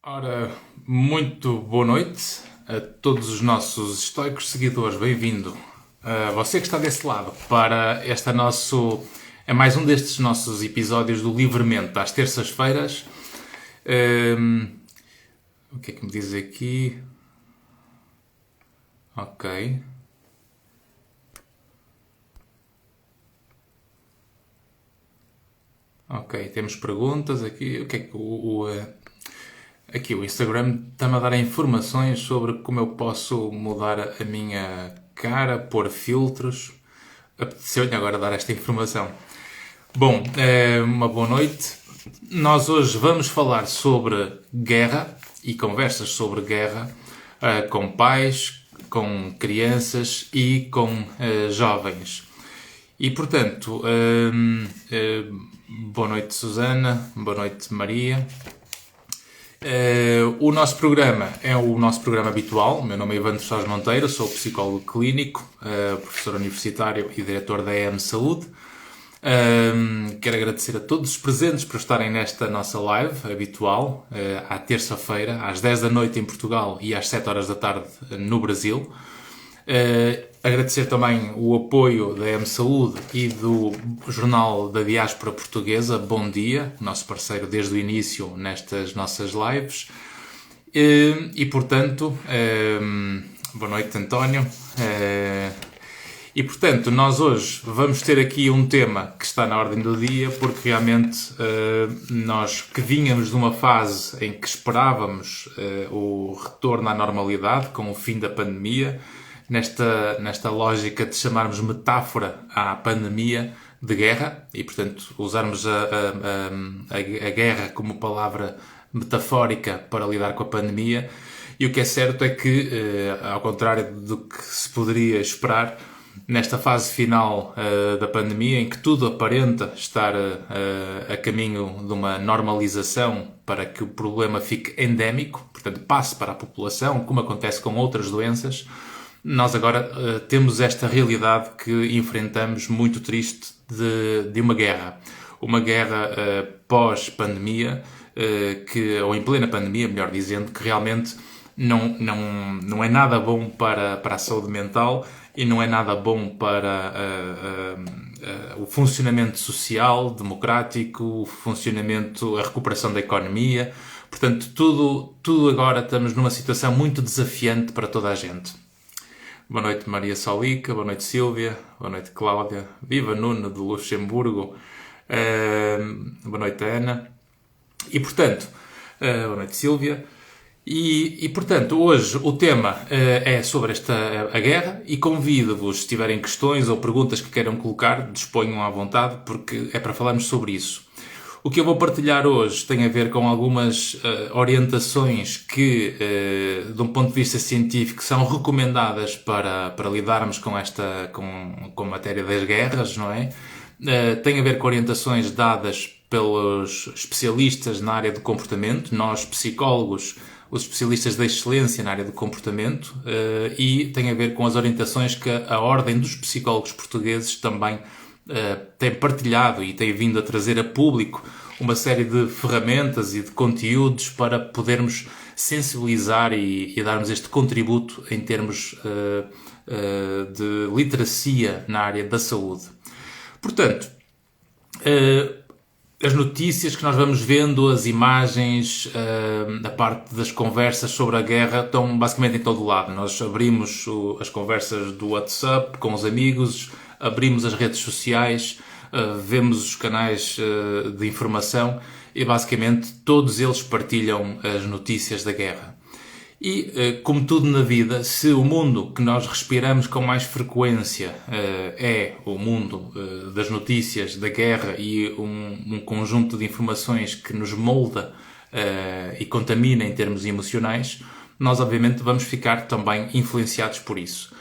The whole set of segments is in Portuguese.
Ora, muito boa noite a todos os nossos estoicos seguidores. Bem-vindo a você que está desse lado para este nosso... É mais um destes nossos episódios do Livremente, às terças-feiras. O que é que me diz aqui? Ok. Ok, temos perguntas aqui. O que é que aqui o Instagram está-me a dar informações sobre como eu posso mudar a minha cara, pôr filtros. Apeteceu-lhe agora dar esta informação. Bom, uma boa noite. Nós hoje vamos falar sobre guerra e conversas sobre guerra com pais, com crianças e com jovens. E, portanto, boa noite, Susana, boa noite, Maria. O nosso programa é o nosso programa habitual. O meu nome é Evandro Soares Monteiro, sou psicólogo clínico, professor universitário e diretor da EM Saúde. Quero agradecer a todos os presentes por estarem nesta nossa live habitual, à terça-feira, às 10 da noite em Portugal e às 7 horas da tarde no Brasil. Agradecer também o apoio da EM Saúde e do Jornal da Diáspora Portuguesa, Bom Dia, nosso parceiro desde o início nestas nossas lives. E portanto, boa noite, António. E portanto, nós hoje vamos ter aqui um tema que está na ordem do dia, porque realmente nós que vínhamos de uma fase em que esperávamos o retorno à normalidade com o fim da pandemia, nesta lógica de chamarmos metáfora à pandemia de guerra e, portanto, usarmos a guerra como palavra metafórica para lidar com a pandemia. E o que é certo é que, ao contrário do que se poderia esperar, nesta fase final da pandemia, em que tudo aparenta estar a caminho de uma normalização para que o problema fique endémico, portanto, passe para a população, como acontece com outras doenças, nós agora temos esta realidade que enfrentamos muito triste de uma guerra. Uma guerra pós-pandemia, ou em plena pandemia, melhor dizendo, que realmente não é nada bom para a saúde mental e não é nada bom para o funcionamento social, democrático, o funcionamento, a recuperação da economia. Portanto, tudo agora estamos numa situação muito desafiante para toda a gente. Boa noite, Maria Solica. Boa noite, Sílvia. Boa noite, Cláudia. Viva Nuno, de Luxemburgo. Boa noite, Ana. E, portanto, boa noite, Sílvia. E, portanto, hoje o tema é sobre a guerra e convido-vos, se tiverem questões ou perguntas que queiram colocar, disponham à vontade, porque é para falarmos sobre isso. O que eu vou partilhar hoje tem a ver com algumas orientações que, de um ponto de vista científico, são recomendadas para lidarmos com com a matéria das guerras, não é? Tem a ver com orientações dadas pelos especialistas na área do comportamento, nós psicólogos, os especialistas da excelência na área do comportamento, e tem a ver com as orientações que a Ordem dos Psicólogos Portugueses também tem partilhado e tem vindo a trazer a público uma série de ferramentas e de conteúdos para podermos sensibilizar e darmos este contributo em termos de literacia na área da saúde. Portanto, as notícias que nós vamos vendo, as imagens, a parte das conversas sobre a guerra estão basicamente em todo lado. Nós abrimos as conversas do WhatsApp com os amigos, abrimos as redes sociais, vemos os canais de informação e basicamente todos eles partilham as notícias da guerra. E, como tudo na vida, se o mundo que nós respiramos com mais frequência é o mundo das notícias da guerra e um conjunto de informações que nos molda e contamina em termos emocionais, nós obviamente vamos ficar também influenciados por isso.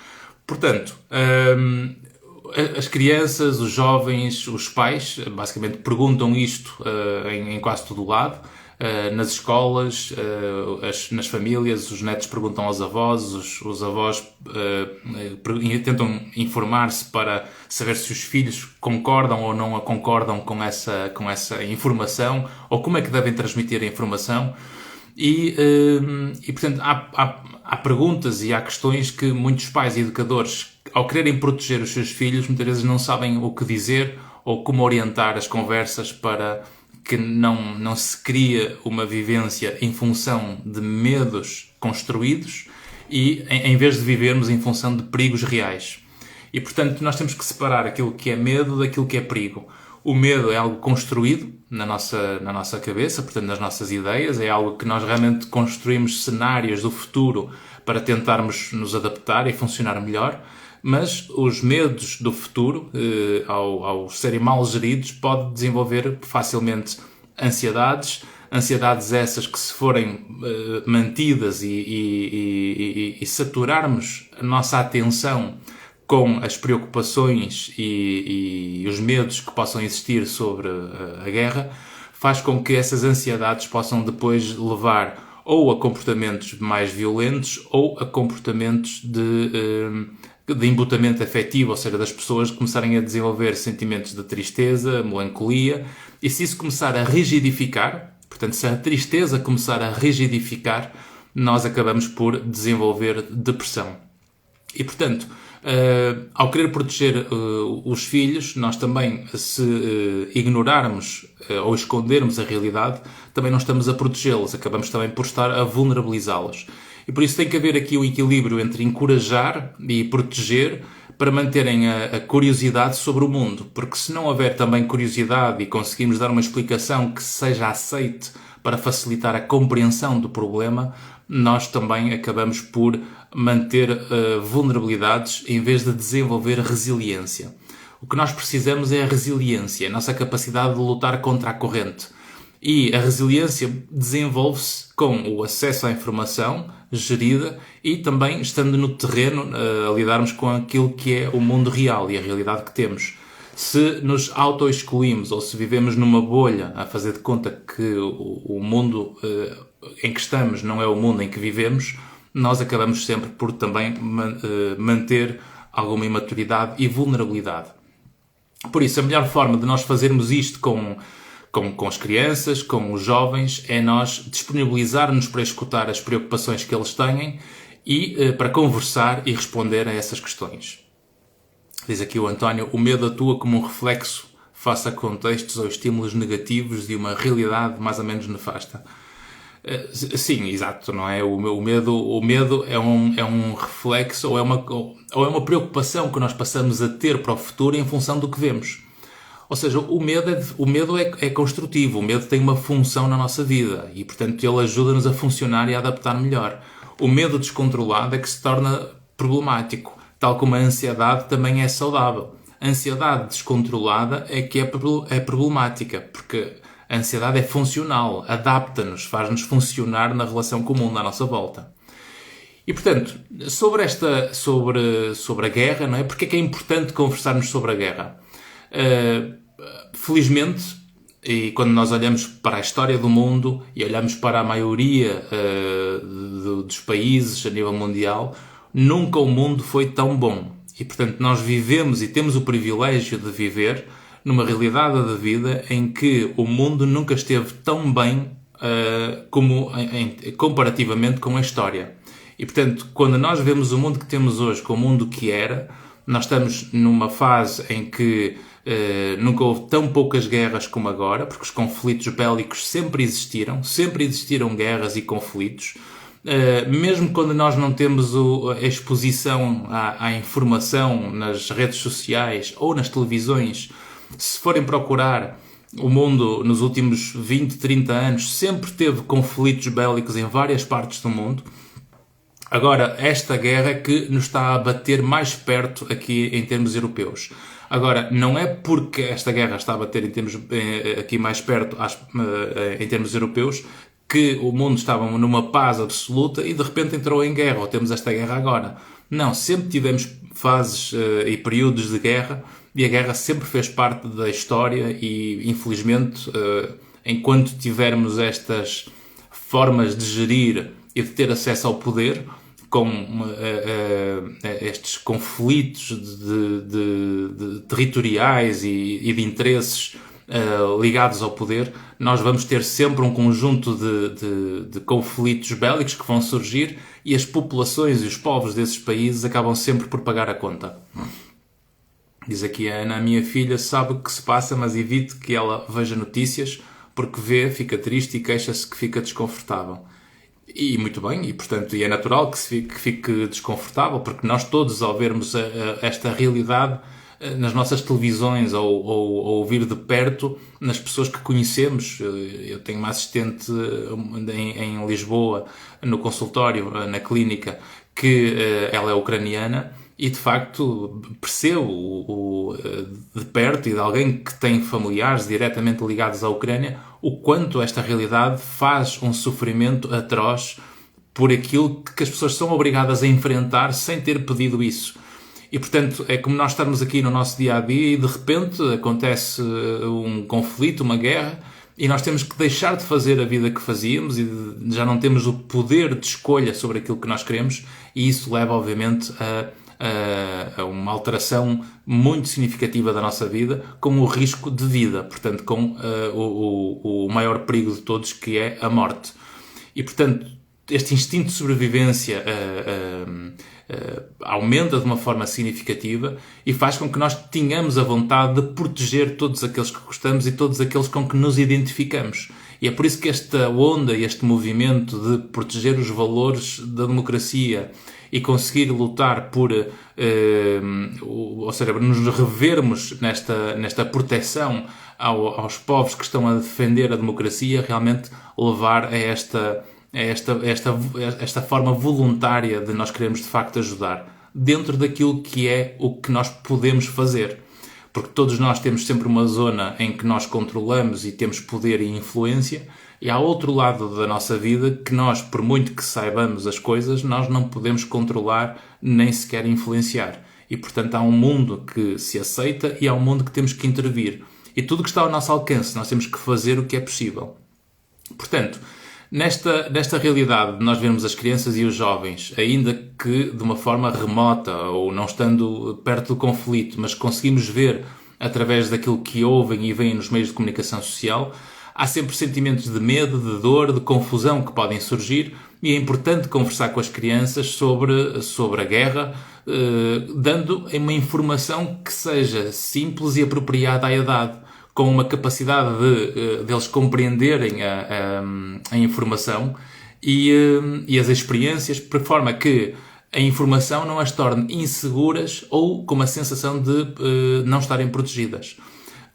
Portanto, as crianças, os jovens, os pais, basicamente perguntam isto em quase todo o lado. Nas escolas, nas famílias, os netos perguntam aos avós, os avós tentam informar-se para saber se os filhos concordam ou não concordam com essa informação, ou como é que devem transmitir a informação. Portanto, há perguntas e há questões que muitos pais e educadores, ao quererem proteger os seus filhos, muitas vezes não sabem o que dizer ou como orientar as conversas para que não se crie uma vivência em função de medos construídos e em vez de vivermos em função de perigos reais. E, portanto, nós temos que separar aquilo que é medo daquilo que é perigo. O medo é algo construído na nossa cabeça, portanto, nas nossas ideias. É algo que nós realmente construímos cenários do futuro para tentarmos nos adaptar e funcionar melhor. Mas os medos do futuro, ao serem mal geridos, pode desenvolver facilmente ansiedades essas que, se forem mantidas e saturarmos a nossa atenção com as preocupações e os medos que possam existir sobre a guerra, faz com que essas ansiedades possam depois levar ou a comportamentos mais violentos ou a comportamentos de embutamento afetivo, ou seja, das pessoas começarem a desenvolver sentimentos de tristeza, melancolia, e se isso começar a rigidificar, portanto, se a tristeza começar a rigidificar, nós acabamos por desenvolver depressão. E, portanto, ao querer proteger os filhos, nós também, se ignorarmos ou escondermos a realidade, também não estamos a protegê-los, acabamos também por estar a vulnerabilizá-los. E por isso tem que haver aqui um equilíbrio entre encorajar e proteger para manterem a curiosidade sobre o mundo. Porque se não houver também curiosidade e conseguirmos dar uma explicação que seja aceite para facilitar a compreensão do problema, nós também acabamos por manter vulnerabilidades em vez de desenvolver resiliência. O que nós precisamos é a resiliência, a nossa capacidade de lutar contra a corrente. E a resiliência desenvolve-se com o acesso à informação gerida e também estando no terreno a lidarmos com aquilo que é o mundo real e a realidade que temos. Se nos auto-excluímos ou se vivemos numa bolha a fazer de conta que o mundo em que estamos não é o mundo em que vivemos, nós acabamos sempre por também manter alguma imaturidade e vulnerabilidade. Por isso, a melhor forma de nós fazermos isto com as crianças, com os jovens, é nós disponibilizar-nos para escutar as preocupações que eles têm e para conversar e responder a essas questões. Diz aqui o António: o medo atua como um reflexo face a contextos ou estímulos negativos de uma realidade mais ou menos nefasta. Sim, exato, não é? O medo é um reflexo ou é uma preocupação que nós passamos a ter para o futuro em função do que vemos. Ou seja, o medo é construtivo, o medo tem uma função na nossa vida e, portanto, ele ajuda-nos a funcionar e a adaptar melhor. O medo descontrolado é que se torna problemático, tal como a ansiedade também é saudável. A ansiedade descontrolada é que é problemática, porque a ansiedade é funcional, adapta-nos, faz-nos funcionar na relação com o mundo à nossa volta. E, portanto, sobre a guerra, não é? Porque é que é importante conversarmos sobre a guerra? Felizmente, e quando nós olhamos para a história do mundo e olhamos para a maioria dos países a nível mundial, nunca o mundo foi tão bom. E, portanto, nós vivemos e temos o privilégio de viver numa realidade de vida em que o mundo nunca esteve tão bem comparativamente com a história. E, portanto, quando nós vemos o mundo que temos hoje com o mundo que era, nós estamos numa fase em que nunca houve tão poucas guerras como agora, porque os conflitos bélicos sempre existiram guerras e conflitos. Mesmo quando nós não temos a exposição à informação nas redes sociais ou nas televisões, se forem procurar, o mundo nos últimos 20, 30 anos sempre teve conflitos bélicos em várias partes do mundo. Agora, esta guerra é que nos está a bater mais perto aqui em termos europeus. Agora, não é porque esta guerra está a bater aqui mais perto em termos europeus que o mundo estava numa paz absoluta e de repente entrou em guerra, ou temos esta guerra agora. Não, sempre tivemos fases e períodos de guerra e a guerra sempre fez parte da história e, infelizmente, enquanto tivermos estas formas de gerir e de ter acesso ao poder, com estes conflitos territoriais e de interesses ligados ao poder, nós vamos ter sempre um conjunto de conflitos bélicos que vão surgir e as populações e os povos desses países acabam sempre por pagar a conta. Diz aqui a Ana, a minha filha sabe o que se passa, mas evite que ela veja notícias, porque vê, fica triste e queixa-se que fica desconfortável. E muito bem, e portanto é natural que fique desconfortável, porque nós todos, ao vermos esta realidade nas nossas televisões ou ouvir de perto nas pessoas que conhecemos. Eu tenho uma assistente em Lisboa, no consultório, na clínica, que ela é ucraniana e de facto percebo de perto e de alguém que tem familiares diretamente ligados à Ucrânia o quanto esta realidade faz um sofrimento atroz por aquilo que as pessoas são obrigadas a enfrentar sem ter pedido isso. E, portanto, é como nós estarmos aqui no nosso dia-a-dia e, de repente, acontece um conflito, uma guerra, e nós temos que deixar de fazer a vida que fazíamos e já não temos o poder de escolha sobre aquilo que nós queremos, e isso leva, obviamente, a uma alteração muito significativa da nossa vida, com o risco de vida, portanto, com o maior perigo de todos, que é a morte. E, portanto, este instinto de sobrevivência aumenta de uma forma significativa e faz com que nós tenhamos a vontade de proteger todos aqueles que gostamos e todos aqueles com que nos identificamos. E é por isso que esta onda e este movimento de proteger os valores da democracia e conseguir lutar por, ou seja, nos revermos nesta proteção aos povos que estão a defender a democracia, realmente levar a esta forma voluntária de nós queremos de facto ajudar, dentro daquilo que é o que nós podemos fazer. Porque todos nós temos sempre uma zona em que nós controlamos e temos poder e influência, e há outro lado da nossa vida que nós, por muito que saibamos as coisas, nós não podemos controlar nem sequer influenciar. E, portanto, há um mundo que se aceita e há um mundo que temos que intervir. E tudo que está ao nosso alcance, nós temos que fazer o que é possível. Portanto, nesta realidade, nós vemos as crianças e os jovens, ainda que de uma forma remota ou não estando perto do conflito, mas conseguimos ver através daquilo que ouvem e veem nos meios de comunicação social, há sempre sentimentos de medo, de dor, de confusão que podem surgir e é importante conversar com as crianças sobre a guerra, dando uma informação que seja simples e apropriada à idade, com uma capacidade deles compreenderem a informação e as experiências, por forma que a informação não as torne inseguras ou com uma sensação de não estarem protegidas.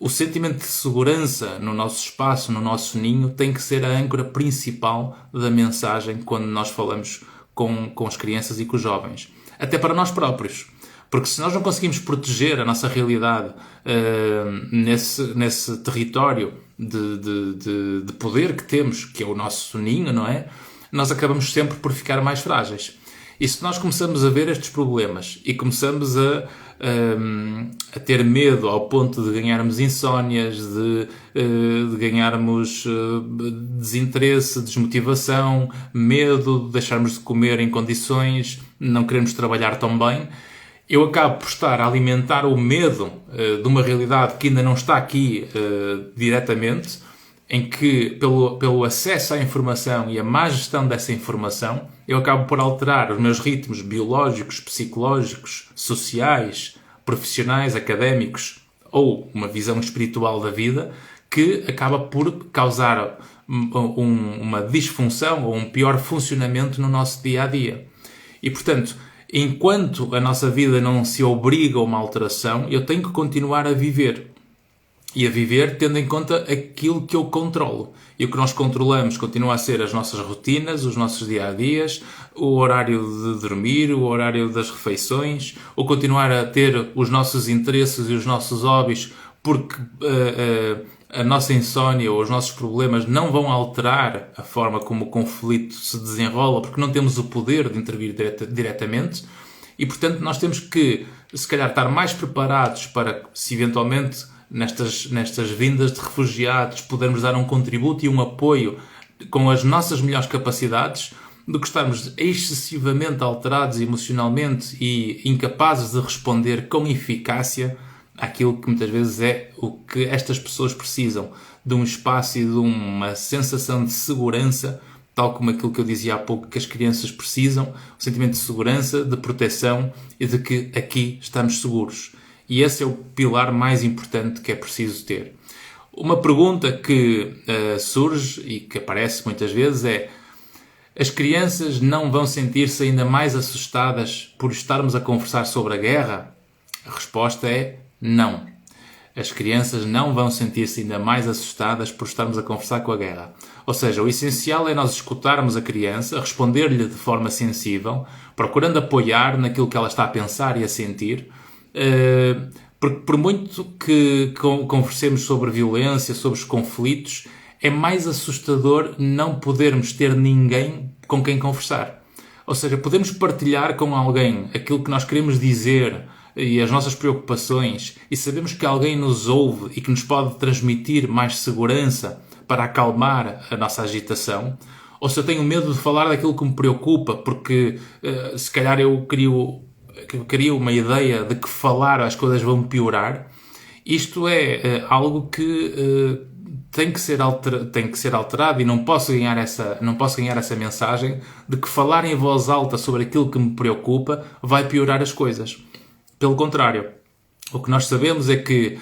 O sentimento de segurança no nosso espaço, no nosso ninho, tem que ser a âncora principal da mensagem quando nós falamos com as crianças e com os jovens. Até para nós próprios. Porque se nós não conseguimos proteger a nossa realidade nesse território de poder que temos, que é o nosso ninho, não é? Nós acabamos sempre por ficar mais frágeis. E se nós começamos a ver estes problemas e começamos a ter medo ao ponto de ganharmos insónias, de ganharmos desinteresse, desmotivação, medo de deixarmos de comer em condições, não queremos trabalhar tão bem, eu acabo por estar a alimentar o medo de uma realidade que ainda não está aqui diretamente, em que, pelo acesso à informação e a má gestão dessa informação, eu acabo por alterar os meus ritmos biológicos, psicológicos, sociais, profissionais, académicos ou uma visão espiritual da vida que acaba por causar uma disfunção ou um pior funcionamento no nosso dia-a-dia. E, portanto, enquanto a nossa vida não se obriga a uma alteração, eu tenho que continuar a viver. E a viver tendo em conta aquilo que eu controlo. E o que nós controlamos continua a ser as nossas rotinas, os nossos dia-a-dias, o horário de dormir, o horário das refeições, ou continuar a ter os nossos interesses e os nossos hobbies, porque a nossa insónia ou os nossos problemas não vão alterar a forma como o conflito se desenrola, porque não temos o poder de intervir diretamente. E, portanto, nós temos que, se calhar, estar mais preparados para, se eventualmente nestas vindas de refugiados, podermos dar um contributo e um apoio com as nossas melhores capacidades, do que estarmos excessivamente alterados emocionalmente e incapazes de responder com eficácia àquilo que muitas vezes é o que estas pessoas precisam, de um espaço e de uma sensação de segurança, tal como aquilo que eu dizia há pouco, que as crianças precisam, o sentimento de segurança, de proteção e de que aqui estamos seguros. E esse é o pilar mais importante que é preciso ter. Uma pergunta que surge e que aparece muitas vezes é: as crianças não vão sentir-se ainda mais assustadas por estarmos a conversar sobre a guerra? A resposta é não. As crianças não vão sentir-se ainda mais assustadas por estarmos a conversar com a guerra. Ou seja, o essencial é nós escutarmos a criança, responder-lhe de forma sensível, procurando apoiar naquilo que ela está a pensar e a sentir. Porque por muito que conversemos sobre violência, sobre os conflitos, é mais assustador não podermos ter ninguém com quem conversar. Ou seja, podemos partilhar com alguém aquilo que nós queremos dizer e as nossas preocupações, e sabemos que alguém nos ouve e que nos pode transmitir mais segurança para acalmar a nossa agitação. Ou se eu tenho medo de falar daquilo que me preocupa, porque se calhar eu crio uma ideia de que falar as coisas vão piorar. Isto é algo que tem que ser alterado, e não posso ganhar essa mensagem de que falar em voz alta sobre aquilo que me preocupa vai piorar as coisas. Pelo contrário, o que nós sabemos é que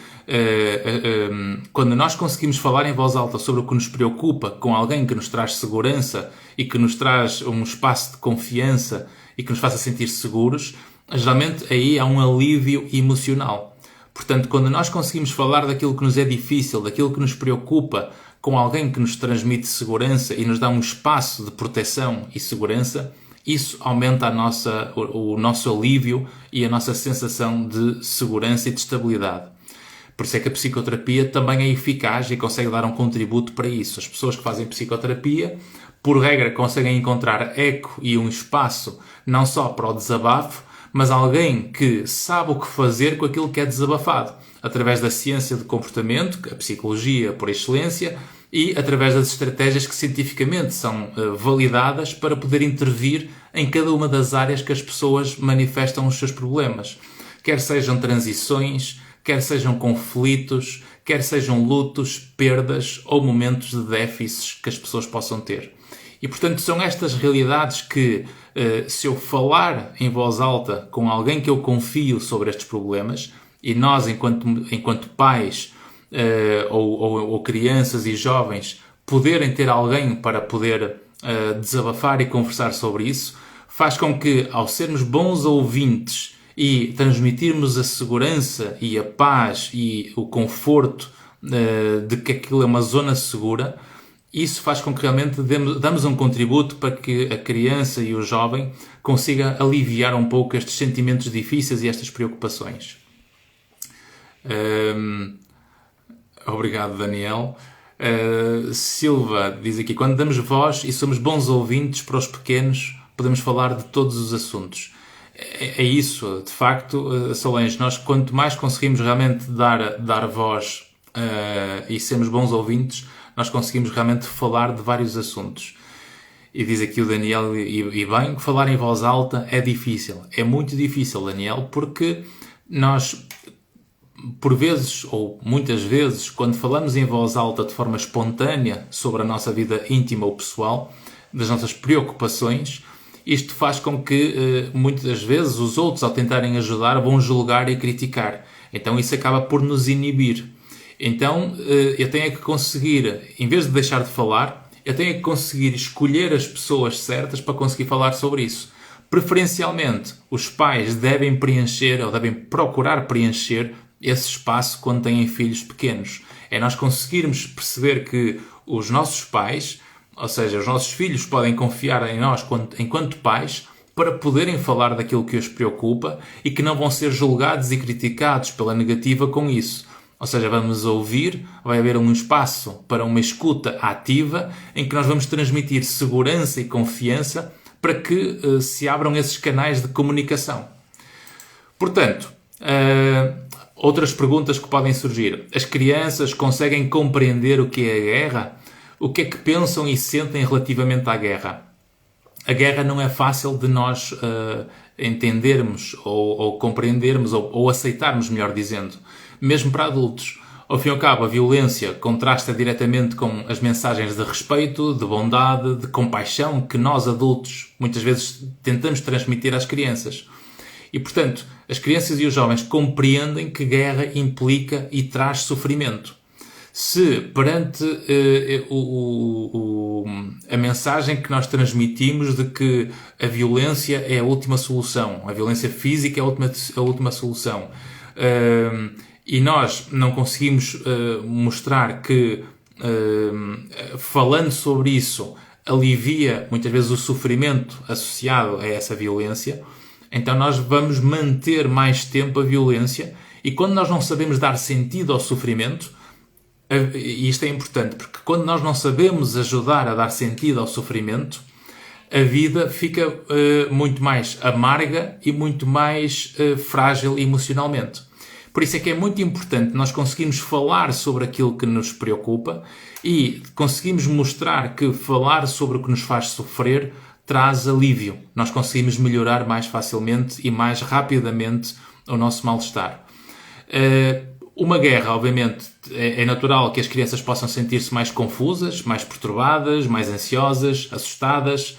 quando nós conseguimos falar em voz alta sobre o que nos preocupa com alguém que nos traz segurança e que nos traz um espaço de confiança e que nos faça sentir seguros, geralmente aí há um alívio emocional. Portanto, quando nós conseguimos falar daquilo que nos é difícil, daquilo que nos preocupa, com alguém que nos transmite segurança e nos dá um espaço de proteção e segurança, isso aumenta o nosso alívio e a nossa sensação de segurança e de estabilidade. Por isso é que a psicoterapia também é eficaz e consegue dar um contributo para isso. As pessoas que fazem psicoterapia, por regra, conseguem encontrar eco e um espaço não só para o desabafo, mas alguém que sabe o que fazer com aquilo que é desabafado, através da ciência de comportamento, a psicologia por excelência, e através das estratégias que cientificamente são validadas para poder intervir em cada uma das áreas que as pessoas manifestam os seus problemas. Quer sejam transições, quer sejam conflitos, quer sejam lutos, perdas ou momentos de déficits que as pessoas possam ter. E, portanto, são estas realidades que, se eu falar em voz alta com alguém que eu confio sobre estes problemas, e nós, enquanto pais ou crianças e jovens, poderem ter alguém para poder desabafar e conversar sobre isso, faz com que, ao sermos bons ouvintes e transmitirmos a segurança e a paz e o conforto de que aquilo é uma zona segura, isso faz com que realmente damos um contributo para que a criança e o jovem consiga aliviar um pouco estes sentimentos difíceis e estas preocupações. Obrigado, Daniel. Silva diz aqui: quando damos voz e somos bons ouvintes para os pequenos, podemos falar de todos os assuntos. É isso, de facto, Solange, nós quanto mais conseguimos realmente dar voz e sermos bons ouvintes, nós conseguimos realmente falar de vários assuntos. E diz aqui o Daniel, e bem, que falar em voz alta é difícil. É muito difícil, Daniel, porque nós, por vezes, ou muitas vezes, quando falamos em voz alta de forma espontânea sobre a nossa vida íntima ou pessoal, das nossas preocupações, isto faz com que, muitas vezes, os outros, ao tentarem ajudar, vão julgar e criticar. Então isso acaba por nos inibir. Então eu tenho que conseguir, em vez de deixar de falar, eu tenho que conseguir escolher as pessoas certas para conseguir falar sobre isso. Preferencialmente, os pais devem preencher ou devem procurar preencher esse espaço quando têm filhos pequenos. É nós conseguirmos perceber que os nossos pais, ou seja, os nossos filhos, podem confiar em nós enquanto pais para poderem falar daquilo que os preocupa e que não vão ser julgados e criticados pela negativa com isso. Ou seja, vamos ouvir, vai haver um espaço para uma escuta ativa em que nós vamos transmitir segurança e confiança para que se abram esses canais de comunicação. Portanto, outras perguntas que podem surgir. As crianças conseguem compreender o que é a guerra? O que é que pensam e sentem relativamente à guerra? A guerra não é fácil de nós entendermos ou compreendermos ou aceitarmos, melhor dizendo. mesmo para adultos. Ao fim e ao cabo, a violência contrasta diretamente com as mensagens de respeito, de bondade, de compaixão que nós adultos muitas vezes tentamos transmitir às crianças. E, portanto, as crianças e os jovens compreendem que guerra implica e traz sofrimento. Se perante a mensagem que nós transmitimos de que a violência é a última solução, a violência física é a última solução, e nós não conseguimos mostrar que, falando sobre isso, alivia muitas vezes o sofrimento associado a essa violência, então nós vamos manter mais tempo a violência, e quando nós não sabemos dar sentido ao sofrimento, e isto é importante, porque quando nós não sabemos ajudar a dar sentido ao sofrimento, a vida fica muito mais amarga e muito mais frágil emocionalmente. Por isso é que é muito importante nós conseguirmos falar sobre aquilo que nos preocupa e conseguimos mostrar que falar sobre o que nos faz sofrer traz alívio. Nós conseguimos melhorar mais facilmente e mais rapidamente o nosso mal-estar. Uma guerra, obviamente, é natural que as crianças possam sentir-se mais confusas, mais perturbadas, mais ansiosas, assustadas.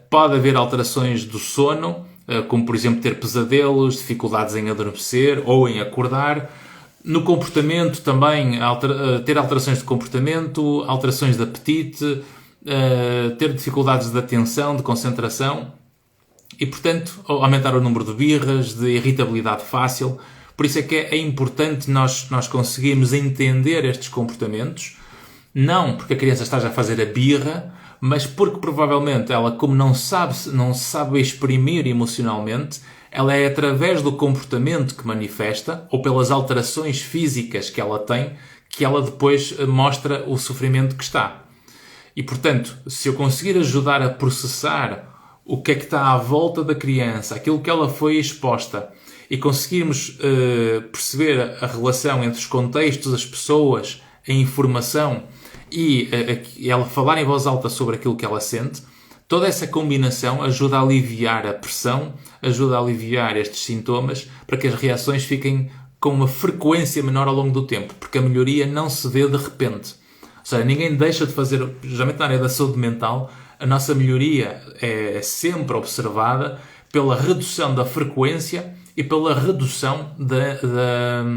Pode haver alterações do sono, como por exemplo ter pesadelos, dificuldades em adormecer ou em acordar. No comportamento também, ter alterações de comportamento, alterações de apetite, ter dificuldades de atenção, de concentração e, portanto, aumentar o número de birras, de irritabilidade fácil. Por isso é que é importante nós conseguirmos entender estes comportamentos, não porque a criança esteja a fazer a birra, mas porque provavelmente ela, como não sabe exprimir emocionalmente, ela é através do comportamento que manifesta, ou pelas alterações físicas que ela tem, que ela depois mostra o sofrimento que está. E, portanto, se eu conseguir ajudar a processar o que é que está à volta da criança, aquilo que ela foi exposta, e conseguirmos perceber a relação entre os contextos, as pessoas, a informação e ela falar em voz alta sobre aquilo que ela sente, toda essa combinação ajuda a aliviar a pressão, ajuda a aliviar estes sintomas para que as reações fiquem com uma frequência menor ao longo do tempo, porque a melhoria não se vê de repente. Ou seja, ninguém deixa de fazer, geralmente na área da saúde mental, a nossa melhoria é sempre observada pela redução da frequência e pela redução da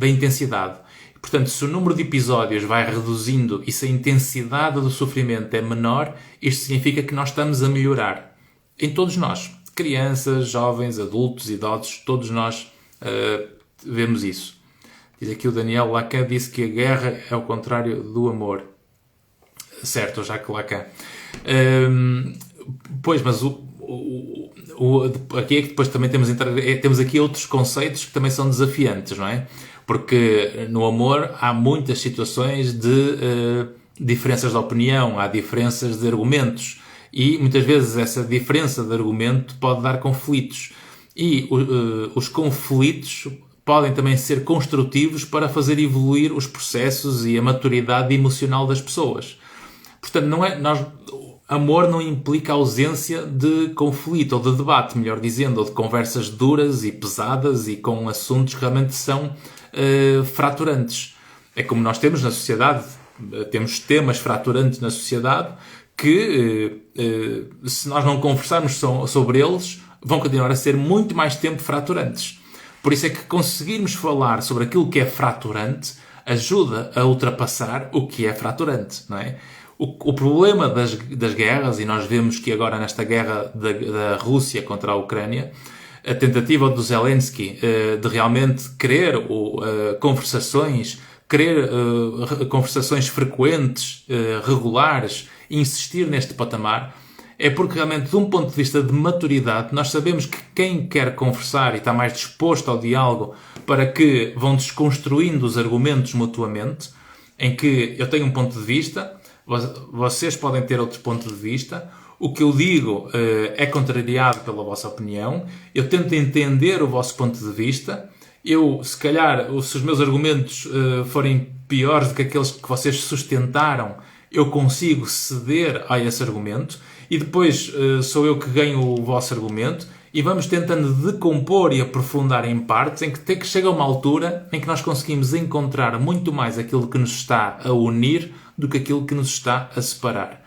intensidade. Portanto, se o número de episódios vai reduzindo e se a intensidade do sofrimento é menor, isto significa que nós estamos a melhorar. Em todos nós. Crianças, jovens, adultos, idosos, todos nós vemos isso. Diz aqui o Daniel Lacan, disse que a guerra é o contrário do amor. Certo, Jacques Lacan. Pois, mas aqui é que depois também temos aqui outros conceitos que também são desafiantes, não é? Porque no amor há muitas situações de diferenças de opinião, há diferenças de argumentos e muitas vezes essa diferença de argumento pode dar conflitos. E os conflitos podem também ser construtivos para fazer evoluir os processos e a maturidade emocional das pessoas. Portanto, amor não implica ausência de conflito ou de debate, melhor dizendo, ou de conversas duras e pesadas e com assuntos que realmente são fraturantes. É como nós temos na sociedade, temos temas fraturantes na sociedade que, se nós não conversarmos sobre eles, vão continuar a ser muito mais tempo fraturantes. Por isso é que conseguirmos falar sobre aquilo que é fraturante ajuda a ultrapassar o que é fraturante, não é? O problema das guerras, e nós vemos que agora nesta guerra da Rússia contra a Ucrânia, a tentativa do Zelensky de realmente querer conversações frequentes, regulares, insistir neste patamar, é porque realmente, de um ponto de vista de maturidade, nós sabemos que quem quer conversar e está mais disposto ao diálogo para que vão desconstruindo os argumentos mutuamente, em que eu tenho um ponto de vista, vocês podem ter outro ponto de vista, o que eu digo é contrariado pela vossa opinião, eu tento entender o vosso ponto de vista, se calhar, se os meus argumentos forem piores do que aqueles que vocês sustentaram, eu consigo ceder a esse argumento, e depois sou eu que ganho o vosso argumento, e vamos tentando decompor e aprofundar em partes em que chega uma altura em que nós conseguimos encontrar muito mais aquilo que nos está a unir do que aquilo que nos está a separar.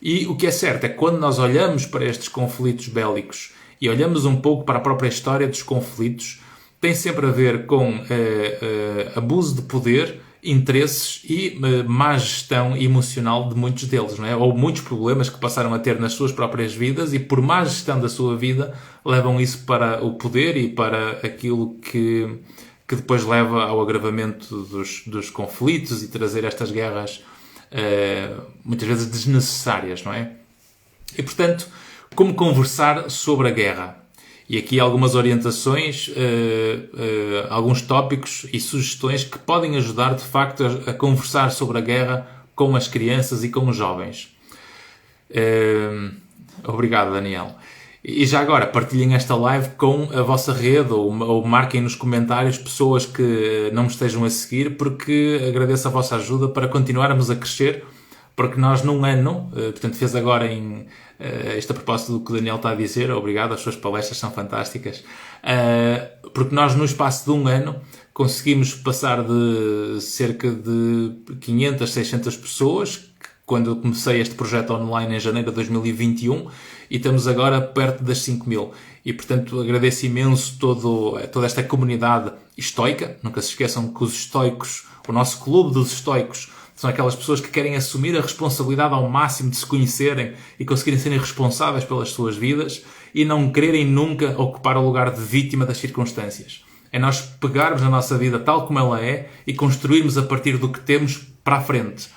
E o que é certo é que quando nós olhamos para estes conflitos bélicos e olhamos um pouco para a própria história dos conflitos, tem sempre a ver com abuso de poder, interesses e má gestão emocional de muitos deles, não é? Ou muitos problemas que passaram a ter nas suas próprias vidas e por má gestão da sua vida levam isso para o poder e para aquilo que depois leva ao agravamento dos conflitos e trazer estas guerras muitas vezes desnecessárias, não é? E portanto, como conversar sobre a guerra? E aqui algumas orientações, alguns tópicos e sugestões que podem ajudar, de facto, a conversar sobre a guerra com as crianças e com os jovens. Obrigado, Daniel. E já agora, partilhem esta live com a vossa rede ou marquem nos comentários pessoas que não me estejam a seguir, porque agradeço a vossa ajuda para continuarmos a crescer, porque nós num ano, portanto fez agora isto a propósito do que o Daniel está a dizer, obrigado, as suas palestras são fantásticas, porque nós no espaço de um ano conseguimos passar de cerca de 500, 600 pessoas, quando eu comecei este projeto online em janeiro de 2021, e estamos agora perto das 5.000. E, portanto, agradeço imenso toda esta comunidade estoica. Nunca se esqueçam que os estoicos, o nosso clube dos estoicos, são aquelas pessoas que querem assumir a responsabilidade ao máximo de se conhecerem e conseguirem serem responsáveis pelas suas vidas e não quererem nunca ocupar o lugar de vítima das circunstâncias. É nós pegarmos a nossa vida tal como ela é e construirmos a partir do que temos para a frente.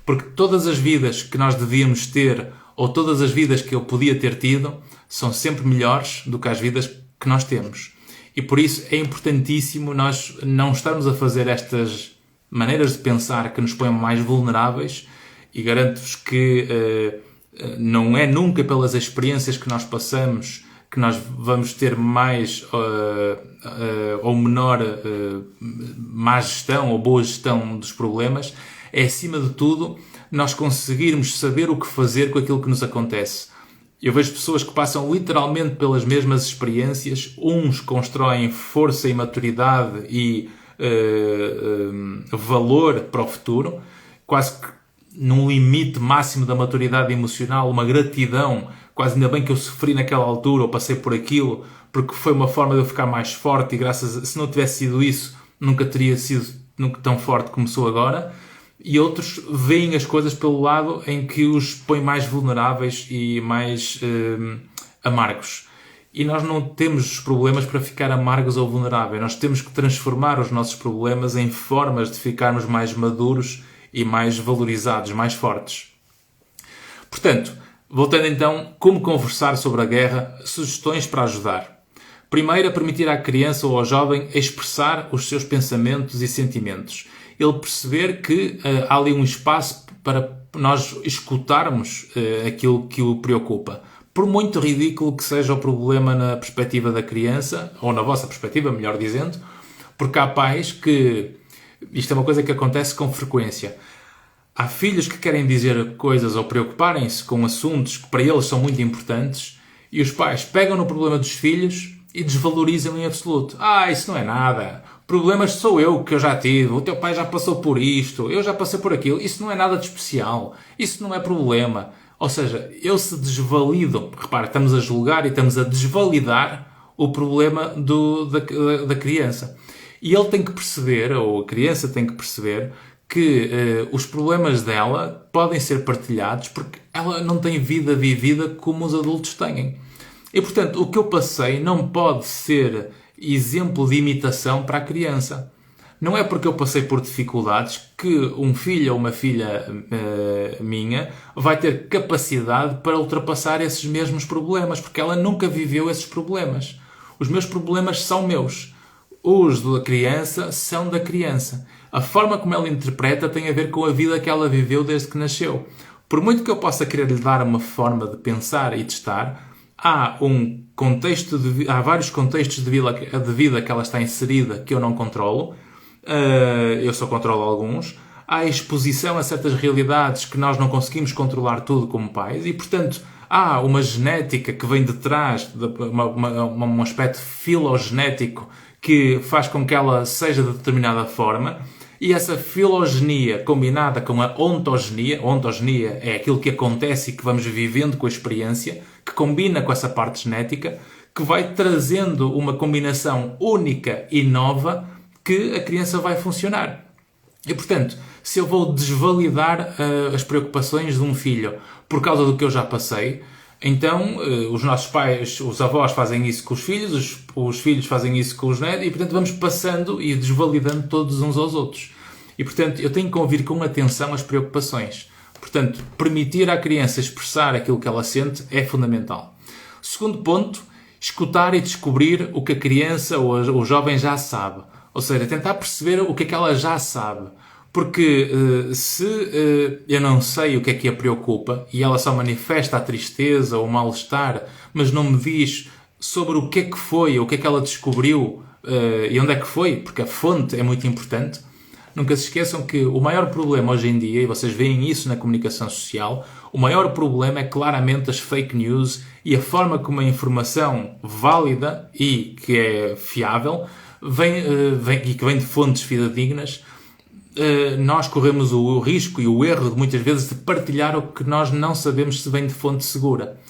Porque todas as vidas que nós devíamos ter ou todas as vidas que eu podia ter tido são sempre melhores do que as vidas que nós temos. E por isso é importantíssimo nós não estarmos a fazer estas maneiras de pensar que nos põem mais vulneráveis, e garanto-vos que não é nunca pelas experiências que nós passamos que nós vamos ter mais ou menor má gestão ou boa gestão dos problemas. É, acima de tudo, nós conseguirmos saber o que fazer com aquilo que nos acontece. Eu vejo pessoas que passam literalmente pelas mesmas experiências. Uns constroem força e maturidade e valor para o futuro, quase que num limite máximo da maturidade emocional, uma gratidão, quase ainda bem que eu sofri naquela altura ou passei por aquilo, porque foi uma forma de eu ficar mais forte e se não tivesse sido isso, nunca teria sido tão forte como sou agora. E outros veem as coisas pelo lado em que os põe mais vulneráveis e mais amargos. E nós não temos os problemas para ficar amargos ou vulneráveis. Nós temos que transformar os nossos problemas em formas de ficarmos mais maduros e mais valorizados, mais fortes. Portanto, voltando então, como conversar sobre a guerra, sugestões para ajudar. Primeiro, permitir à criança ou ao jovem expressar os seus pensamentos e sentimentos. Ele perceber que há ali um espaço para nós escutarmos aquilo que o preocupa. Por muito ridículo que seja o problema na perspectiva da criança, ou na vossa perspectiva, melhor dizendo, porque há pais que... Isto é uma coisa que acontece com frequência. Há filhos que querem dizer coisas ou preocuparem-se com assuntos que para eles são muito importantes e os pais pegam no problema dos filhos e desvalorizam em absoluto. Isso não é nada. Problemas sou eu que eu já tive. O teu pai já passou por isto. Eu já passei por aquilo. Isso não é nada de especial. Isso não é problema. Ou seja, eu se desvalido... Repara, estamos a julgar e estamos a desvalidar o problema da criança. E ele tem que perceber, ou a criança tem que perceber, que os problemas dela podem ser partilhados porque ela não tem vida vivida como os adultos têm. E, portanto, o que eu passei não pode ser exemplo de imitação para a criança. Não é porque eu passei por dificuldades que um filho ou uma filha minha vai ter capacidade para ultrapassar esses mesmos problemas, porque ela nunca viveu esses problemas. Os meus problemas são meus. Os da criança são da criança. A forma como ela interpreta tem a ver com a vida que ela viveu desde que nasceu. Por muito que eu possa querer lhe dar uma forma de pensar e de estar, há vários contextos de vida que ela está inserida que eu não controlo. Eu só controlo alguns. Há exposição a certas realidades que nós não conseguimos controlar tudo como pais e, portanto, há uma genética que vem de trás, um aspecto filogenético que faz com que ela seja de determinada forma, e essa filogenia combinada com a ontogenia é aquilo que acontece e que vamos vivendo com a experiência, que combina com essa parte genética, que vai trazendo uma combinação única e nova que a criança vai funcionar. E, portanto, se eu vou desvalidar as preocupações de um filho por causa do que eu já passei, então os nossos pais, os avós fazem isso com os filhos fazem isso com os netos, e, portanto, vamos passando e desvalidando todos uns aos outros. E, portanto, eu tenho que ouvir com atenção as preocupações. Portanto, permitir à criança expressar aquilo que ela sente é fundamental. Segundo ponto, escutar e descobrir o que a criança ou o jovem já sabe. Ou seja, tentar perceber o que é que ela já sabe. Porque se eu não sei o que é que a preocupa e ela só manifesta a tristeza ou o mal-estar, mas não me diz sobre o que é que foi, ou o que é que ela descobriu e onde é que foi, porque a fonte é muito importante, nunca se esqueçam que o maior problema hoje em dia, e vocês veem isso na comunicação social, o maior problema é claramente as fake news e a forma como a informação válida e que é fiável e que vem de fontes fidedignas. Nós corremos o risco e o erro de muitas vezes de partilhar o que nós não sabemos se vem de fonte segura.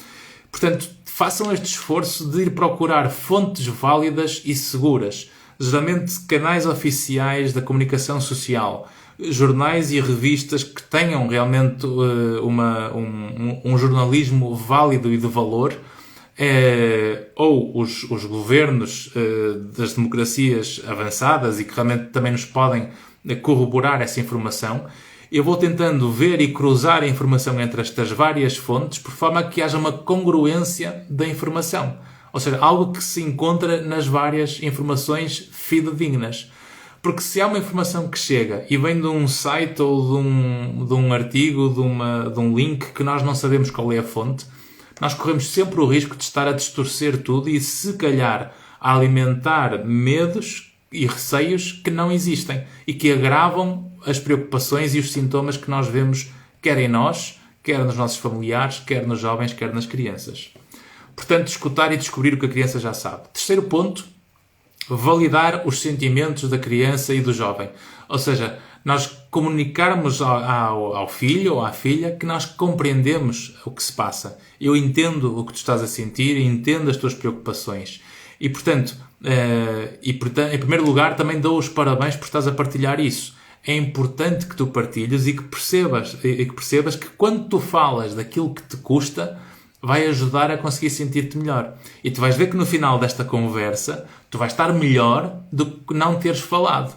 Portanto, façam este esforço de ir procurar fontes válidas e seguras, geralmente canais oficiais da comunicação social, jornais e revistas que tenham realmente um jornalismo válido e de valor, ou os governos das democracias avançadas e que realmente também nos podem corroborar essa informação. Eu vou tentando ver e cruzar a informação entre estas várias fontes por forma que haja uma congruência da informação. Ou seja, algo que se encontra nas várias informações fidedignas. Porque se há uma informação que chega e vem de um site ou de um artigo, de um link que nós não sabemos qual é a fonte, nós corremos sempre o risco de estar a distorcer tudo e, se calhar, a alimentar medos e receios que não existem e que agravam as preocupações e os sintomas que nós vemos, quer em nós, quer nos nossos familiares, quer nos jovens, quer nas crianças. Portanto, escutar e descobrir o que a criança já sabe. Terceiro ponto, validar os sentimentos da criança e do jovem. Ou seja, nós comunicarmos ao filho ou à filha que nós compreendemos o que se passa. Eu entendo o que tu estás a sentir, entendo as tuas preocupações. E, portanto, em primeiro lugar, também dou os parabéns por estás a partilhar isso. É importante que tu partilhes e que percebas que quando tu falas daquilo que te custa, vai ajudar a conseguir sentir-te melhor. E tu vais ver que no final desta conversa, tu vais estar melhor do que não teres falado.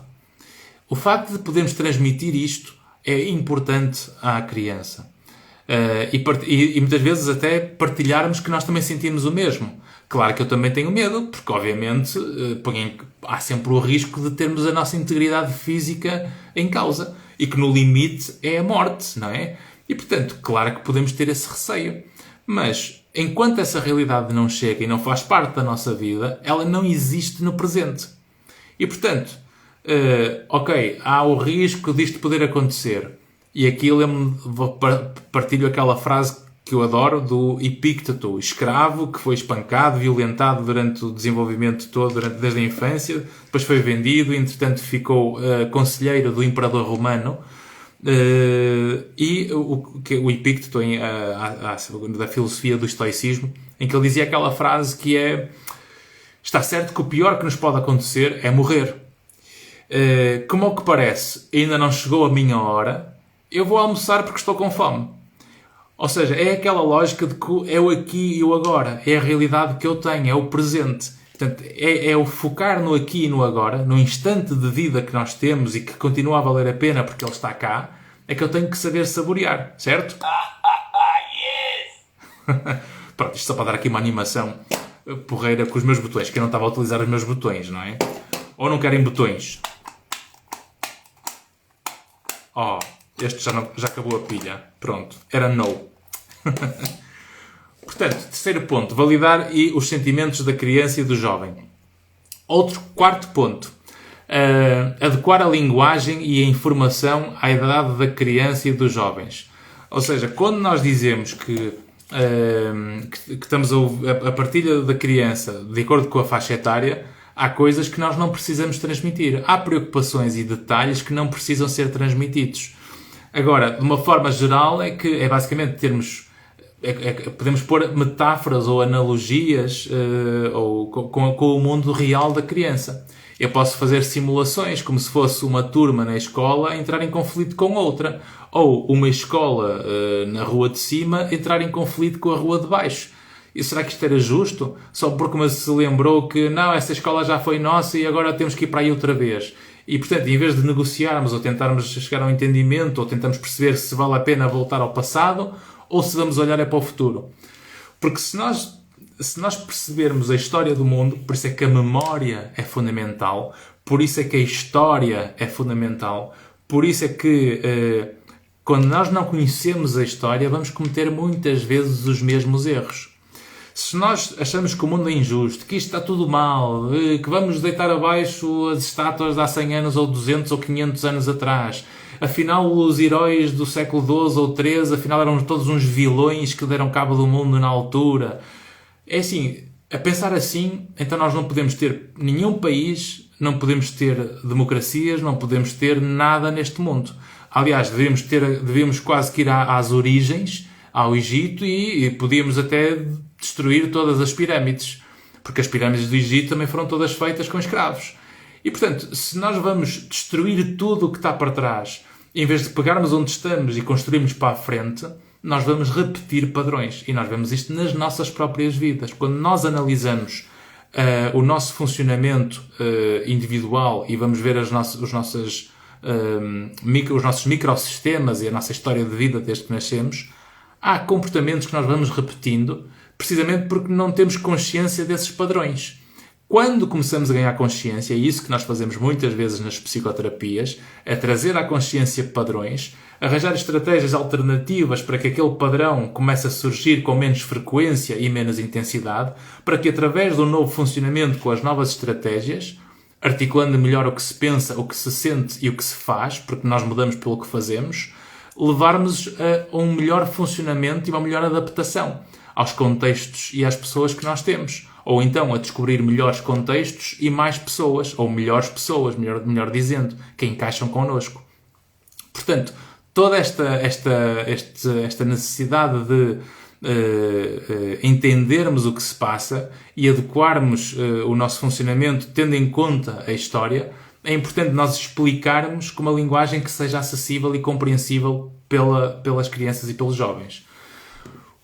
O facto de podermos transmitir isto é importante à criança. E muitas vezes até partilharmos que nós também sentimos o mesmo. Claro que eu também tenho medo, porque obviamente há sempre o risco de termos a nossa integridade física em causa. E que no limite é a morte, não é? E portanto, claro que podemos ter esse receio. Mas, enquanto essa realidade não chega e não faz parte da nossa vida, ela não existe no presente. E, portanto, há o risco disto poder acontecer. E aqui partilho aquela frase que eu adoro do Epícteto, escravo que foi espancado, violentado durante o desenvolvimento todo, desde a infância, depois foi vendido, entretanto ficou conselheiro do imperador romano. E o Epícteto da filosofia do estoicismo, em que ele dizia aquela frase que é: está certo que o pior que nos pode acontecer é morrer. Como ao que parece, ainda não chegou a minha hora, eu vou almoçar porque estou com fome. Ou seja, é aquela lógica de que é o aqui e o agora, é a realidade que eu tenho, é o presente. Portanto, é o focar no aqui e no agora, no instante de vida que nós temos e que continua a valer a pena porque ele está cá, é que eu tenho que saber saborear, certo? Yes! Pronto, isto só para dar aqui uma animação porreira com os meus botões, que eu não estava a utilizar os meus botões, não é? Ou não querem botões? Este já acabou a pilha. Pronto, era no. Portanto, terceiro ponto, validar os sentimentos da criança e do jovem. Quarto ponto, adequar a linguagem e a informação à idade da criança e dos jovens. Ou seja, quando nós dizemos que que estamos a partilha da criança, de acordo com a faixa etária, há coisas que nós não precisamos transmitir. Há preocupações e detalhes que não precisam ser transmitidos. Agora, de uma forma geral, é basicamente termos... podemos pôr metáforas ou analogias com o mundo real da criança. Eu posso fazer simulações como se fosse uma turma na escola entrar em conflito com outra. Ou uma escola na rua de cima entrar em conflito com a rua de baixo. E será que isto era justo? Só porque me se lembrou que não, essa escola já foi nossa e agora temos que ir para aí outra vez. E, portanto, em vez de negociarmos ou tentarmos chegar a um entendimento ou tentamos perceber se vale a pena voltar ao passado ou se vamos olhar para o futuro. Porque se nós percebermos a história do mundo, por isso é que a memória é fundamental, por isso é que a história é fundamental, por isso é que quando nós não conhecemos a história, vamos cometer muitas vezes os mesmos erros. Se nós achamos que o mundo é injusto, que isto está tudo mal, que vamos deitar abaixo as estátuas de há 100 anos ou 200 ou 500 anos atrás, afinal os heróis do século XII ou XIII, afinal eram todos uns vilões que deram cabo do mundo na altura. É assim, a pensar assim, então nós não podemos ter nenhum país, não podemos ter democracias, não podemos ter nada neste mundo. Aliás, devíamos quase que ir às origens, ao Egito, e podíamos até destruir todas as pirâmides. Porque as pirâmides do Egito também foram todas feitas com escravos. E, portanto, se nós vamos destruir tudo o que está para trás, em vez de pegarmos onde estamos e construirmos para a frente, nós vamos repetir padrões. E nós vemos isto nas nossas próprias vidas. Quando nós analisamos o nosso funcionamento individual e vamos ver os nossos microsistemas e a nossa história de vida desde que nascemos, há comportamentos que nós vamos repetindo precisamente porque não temos consciência desses padrões. Quando começamos a ganhar consciência, é isso que nós fazemos muitas vezes nas psicoterapias, é trazer à consciência padrões, arranjar estratégias alternativas para que aquele padrão comece a surgir com menos frequência e menos intensidade, para que através do novo funcionamento com as novas estratégias, articulando melhor o que se pensa, o que se sente e o que se faz, porque nós mudamos pelo que fazemos, levarmos a um melhor funcionamento e uma melhor adaptação aos contextos e às pessoas que nós temos. Ou então a descobrir melhores contextos e mais pessoas, ou melhores pessoas, melhor dizendo, que encaixam connosco. Portanto, toda esta necessidade de entendermos o que se passa e adequarmos o nosso funcionamento tendo em conta a história, é importante nós explicarmos com uma linguagem que seja acessível e compreensível pelas crianças e pelos jovens.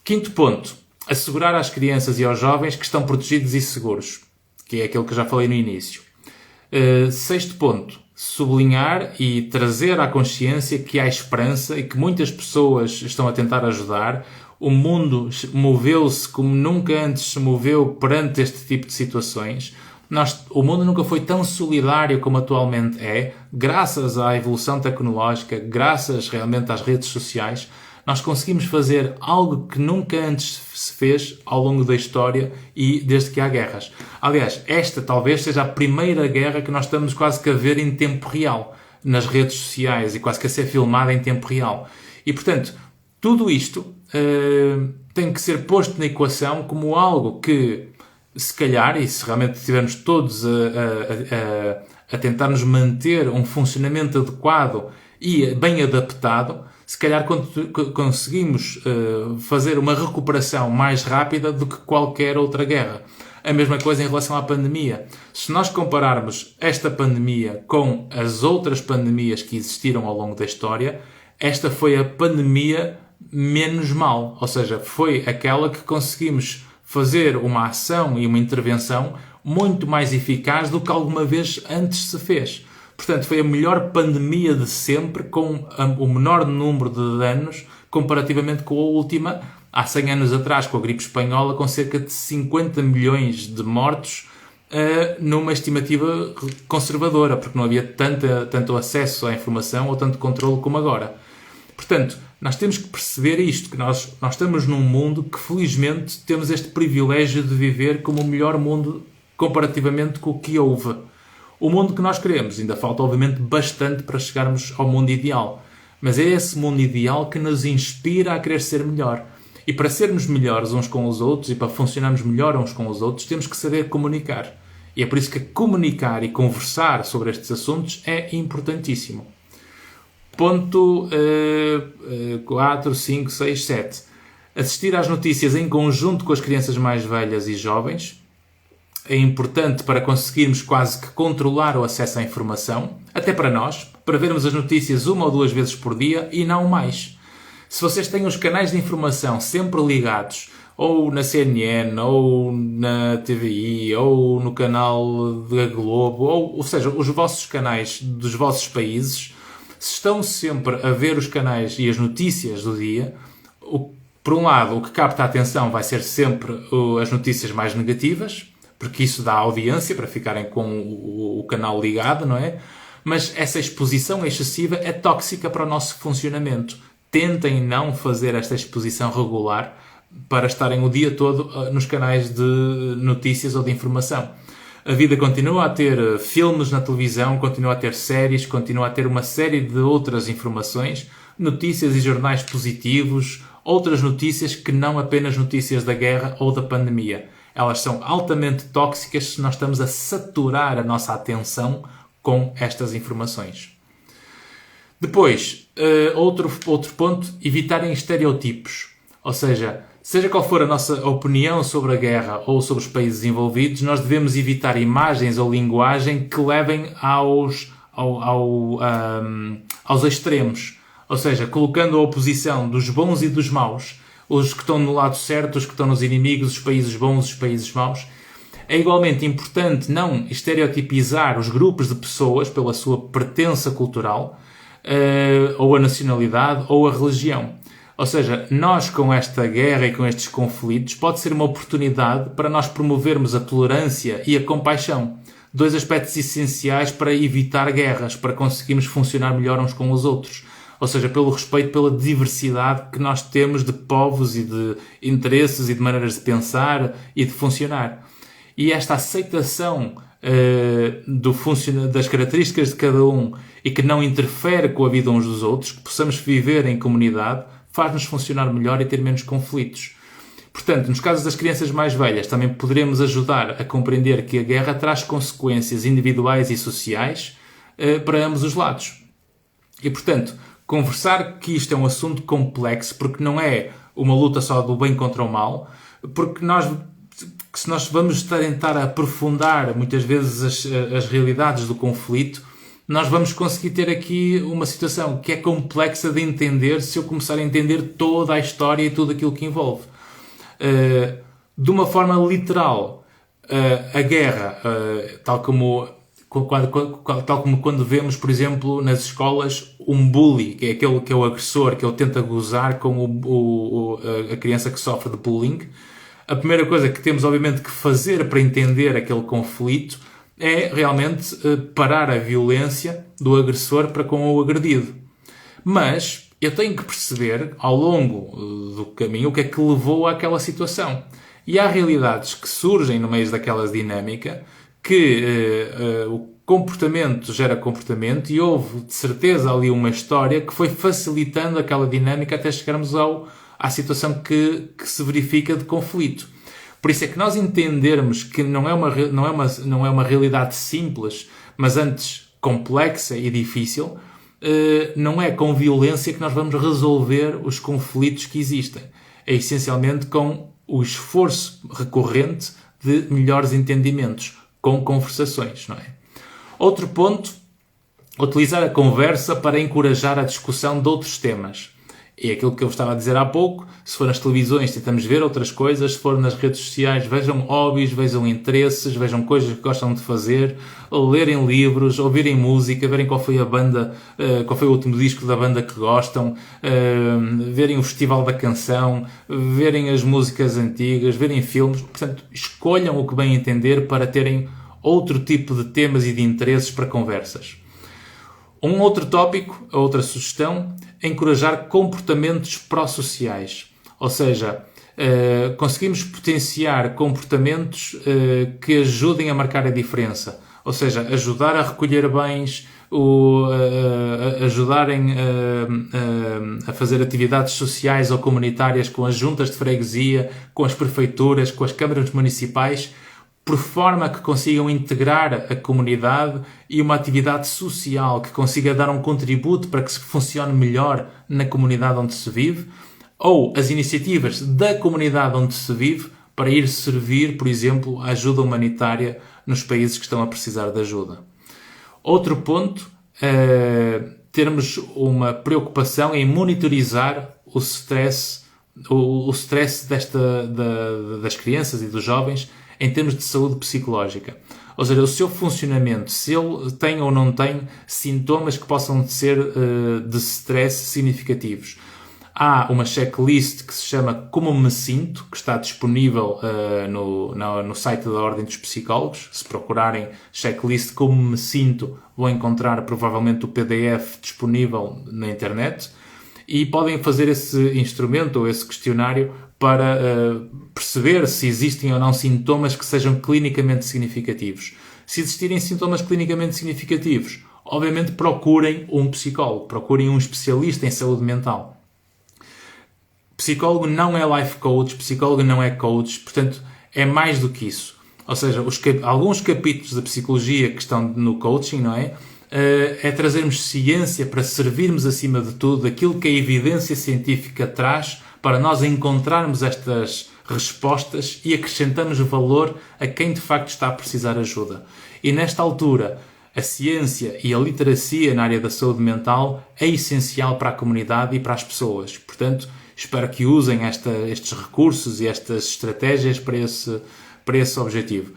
Quinto ponto, assegurar às crianças e aos jovens que estão protegidos e seguros, que é aquilo que já falei no início. Sexto ponto, sublinhar e trazer à consciência que há esperança e que muitas pessoas estão a tentar ajudar. O mundo moveu-se como nunca antes se moveu perante este tipo de situações. O mundo nunca foi tão solidário como atualmente é, graças à evolução tecnológica, graças realmente às redes sociais. Nós conseguimos fazer algo que nunca antes se fez ao longo da história e desde que há guerras. Aliás, esta talvez seja a primeira guerra que nós estamos quase que a ver em tempo real, nas redes sociais, e quase que a ser filmada em tempo real. E, portanto, tudo isto tem que ser posto na equação como algo que, se calhar, e se realmente estivermos todos a tentar nos manter um funcionamento adequado e bem adaptado, se calhar conseguimos fazer uma recuperação mais rápida do que qualquer outra guerra. A mesma coisa em relação à pandemia. Se nós compararmos esta pandemia com as outras pandemias que existiram ao longo da história, esta foi a pandemia menos mal. Ou seja, foi aquela que conseguimos fazer uma ação e uma intervenção muito mais eficaz do que alguma vez antes se fez. Portanto, foi a melhor pandemia de sempre, com o menor número de danos, comparativamente com a última, há 100 anos atrás, com a gripe espanhola, com cerca de 50 milhões de mortos, numa estimativa conservadora, porque não havia tanto acesso à informação ou tanto controle como agora. Portanto, nós temos que perceber isto, que nós estamos num mundo que, felizmente, temos este privilégio de viver como o melhor mundo comparativamente com o que houve. O mundo que nós queremos. Ainda falta, obviamente, bastante para chegarmos ao mundo ideal. Mas é esse mundo ideal que nos inspira a querer ser melhor. E para sermos melhores uns com os outros e para funcionarmos melhor uns com os outros, temos que saber comunicar. E é por isso que comunicar e conversar sobre estes assuntos é importantíssimo. Ponto 4, 5, 6, 7. Assistir às notícias em conjunto com as crianças mais velhas e jovens é importante para conseguirmos quase que controlar o acesso à informação, até para nós, para vermos as notícias 1 ou 2 vezes por dia e não mais. Se vocês têm os canais de informação sempre ligados, ou na CNN, ou na TVI, ou no canal da Globo, ou seja, os vossos canais dos vossos países, se estão sempre a ver os canais e as notícias do dia, por um lado, o que capta a atenção vai ser sempre as notícias mais negativas, porque isso dá audiência para ficarem com o canal ligado, não é? Mas essa exposição excessiva é tóxica para o nosso funcionamento. Tentem não fazer esta exposição regular para estarem o dia todo nos canais de notícias ou de informação. A vida continua a ter filmes na televisão, continua a ter séries, continua a ter uma série de outras informações, notícias e jornais positivos, outras notícias que não apenas notícias da guerra ou da pandemia. Elas são altamente tóxicas se nós estamos a saturar a nossa atenção com estas informações. Depois, outro ponto, evitarem estereotipos. Ou seja qual for a nossa opinião sobre a guerra ou sobre os países envolvidos, nós devemos evitar imagens ou linguagem que levem aos extremos. Ou seja, colocando a oposição dos bons e dos maus, os que estão no lado certo, os que estão nos inimigos, os países bons, os países maus. É igualmente importante não estereotipizar os grupos de pessoas pela sua pertença cultural, ou a nacionalidade, ou a religião. Ou seja, nós com esta guerra e com estes conflitos pode ser uma oportunidade para nós promovermos a tolerância e a compaixão. 2 aspectos essenciais para evitar guerras, para conseguirmos funcionar melhor uns com os outros. Ou seja, pelo respeito pela diversidade que nós temos de povos e de interesses e de maneiras de pensar e de funcionar. E esta aceitação das características de cada um e que não interfere com a vida uns dos outros, que possamos viver em comunidade, faz-nos funcionar melhor e ter menos conflitos. Portanto, nos casos das crianças mais velhas, também poderemos ajudar a compreender que a guerra traz consequências individuais e sociais para ambos os lados. E, portanto, conversar que isto é um assunto complexo, porque não é uma luta só do bem contra o mal, porque se nós vamos tentar aprofundar muitas vezes as realidades do conflito, nós vamos conseguir ter aqui uma situação que é complexa de entender se eu começar a entender toda a história e tudo aquilo que envolve. De uma forma literal, a guerra, tal como quando vemos, por exemplo, nas escolas, um bully, que é aquele que é o agressor, que ele tenta gozar com a criança que sofre de bullying. A primeira coisa que temos, obviamente, que fazer para entender aquele conflito é realmente parar a violência do agressor para com o agredido. Mas eu tenho que perceber, ao longo do caminho, o que é que levou àquela situação. E há realidades que surgem no meio daquela dinâmica que o comportamento gera comportamento e houve, de certeza, ali uma história que foi facilitando aquela dinâmica até chegarmos à situação que se verifica de conflito. Por isso é que nós entendermos que não é uma realidade simples, mas antes complexa e difícil, não é com violência que nós vamos resolver os conflitos que existem. É essencialmente com o esforço recorrente de melhores entendimentos, com conversações, não é? Outro ponto, utilizar a conversa para encorajar a discussão de outros temas. É aquilo que eu estava a dizer há pouco. Se for nas televisões, tentamos ver outras coisas. Se for nas redes sociais, vejam hobbies, vejam interesses, vejam coisas que gostam de fazer, lerem livros, ouvirem música, verem qual foi a banda, qual foi o último disco da banda que gostam, verem o Festival da Canção, verem as músicas antigas, verem filmes. Portanto, escolham o que bem entender para terem outro tipo de temas e de interesses para conversas. Um outro tópico, a outra sugestão, é encorajar comportamentos pró-sociais. Ou seja, conseguimos potenciar comportamentos que ajudem a marcar a diferença. Ou seja, ajudar a recolher bens, ajudarem a fazer atividades sociais ou comunitárias com as juntas de freguesia, com as prefeituras, com as câmaras municipais, por forma que consigam integrar a comunidade e uma atividade social que consiga dar um contributo para que se funcione melhor na comunidade onde se vive, ou as iniciativas da comunidade onde se vive para ir servir, por exemplo, a ajuda humanitária nos países que estão a precisar de ajuda. Outro ponto é termos uma preocupação em monitorizar o stress das crianças e dos jovens em termos de saúde psicológica. Ou seja, o seu funcionamento, se ele tem ou não tem sintomas que possam ser de stress significativos. Há uma checklist que se chama Como Me Sinto, que está disponível no site da Ordem dos Psicólogos. Se procurarem checklist Como Me Sinto, vão encontrar provavelmente o PDF disponível na internet. E podem fazer esse instrumento ou esse questionário para perceber se existem ou não sintomas que sejam clinicamente significativos. Se existirem sintomas clinicamente significativos, obviamente procurem um psicólogo, procurem um especialista em saúde mental. Psicólogo não é life coach, psicólogo não é coach, portanto é mais do que isso. Ou seja, alguns capítulos da psicologia que estão no coaching, não é? É trazermos ciência para servirmos acima de tudo aquilo que a evidência científica traz para nós encontrarmos estas respostas e acrescentamos valor a quem de facto está a precisar de ajuda. E nesta altura, a ciência e a literacia na área da saúde mental é essencial para a comunidade e para as pessoas. Portanto, espero que usem estes recursos e estas estratégias para esse objetivo.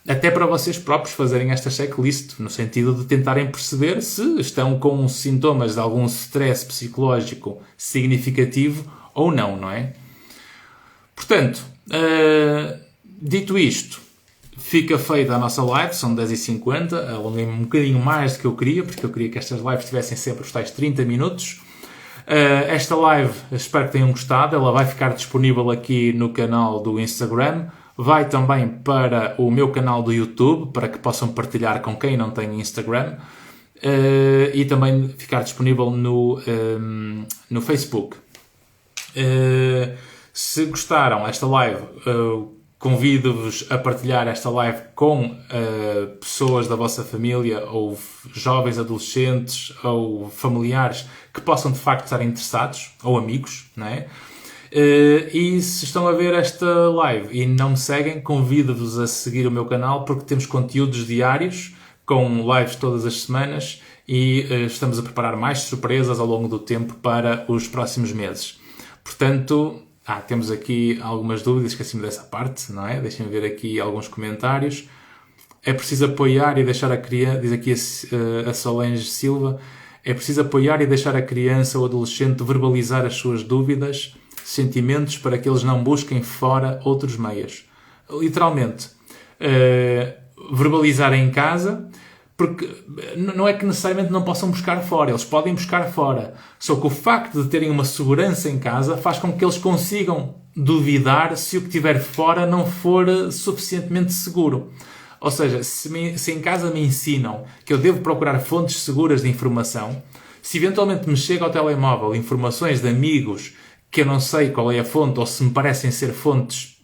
Até para vocês próprios fazerem esta checklist, no sentido de tentarem perceber se estão com sintomas de algum stress psicológico significativo ou não, não é? Portanto, dito isto, fica feita a nossa live, são 10h50, alonguei-me um bocadinho mais do que eu queria, porque eu queria que estas lives tivessem sempre os tais 30 minutos. Esta live, espero que tenham gostado, ela vai ficar disponível aqui no canal do Instagram, vai também para o meu canal do YouTube, para que possam partilhar com quem não tem Instagram, e também ficar disponível no Facebook. Se gostaram desta live, convido-vos a partilhar esta live com pessoas da vossa família, ou jovens, adolescentes, ou familiares que possam de facto estar interessados, ou amigos, não é? E se estão a ver esta live e não me seguem, convido-vos a seguir o meu canal, porque temos conteúdos diários, com lives todas as semanas, e estamos a preparar mais surpresas ao longo do tempo para os próximos meses. Portanto, temos aqui algumas dúvidas, esqueci-me dessa parte, não é? Deixem-me ver aqui alguns comentários. É preciso apoiar e deixar a criança, diz aqui a Solange Silva, é preciso apoiar e deixar a criança ou adolescente verbalizar as suas dúvidas, sentimentos, para que eles não busquem fora outros meios. Literalmente, verbalizar em casa, porque não é que necessariamente não possam buscar fora, eles podem buscar fora. Só que o facto de terem uma segurança em casa faz com que eles consigam duvidar se o que tiver fora não for suficientemente seguro. Ou seja, se em casa me ensinam que eu devo procurar fontes seguras de informação, se eventualmente me chega ao telemóvel informações de amigos que eu não sei qual é a fonte, ou se me parecem ser fontes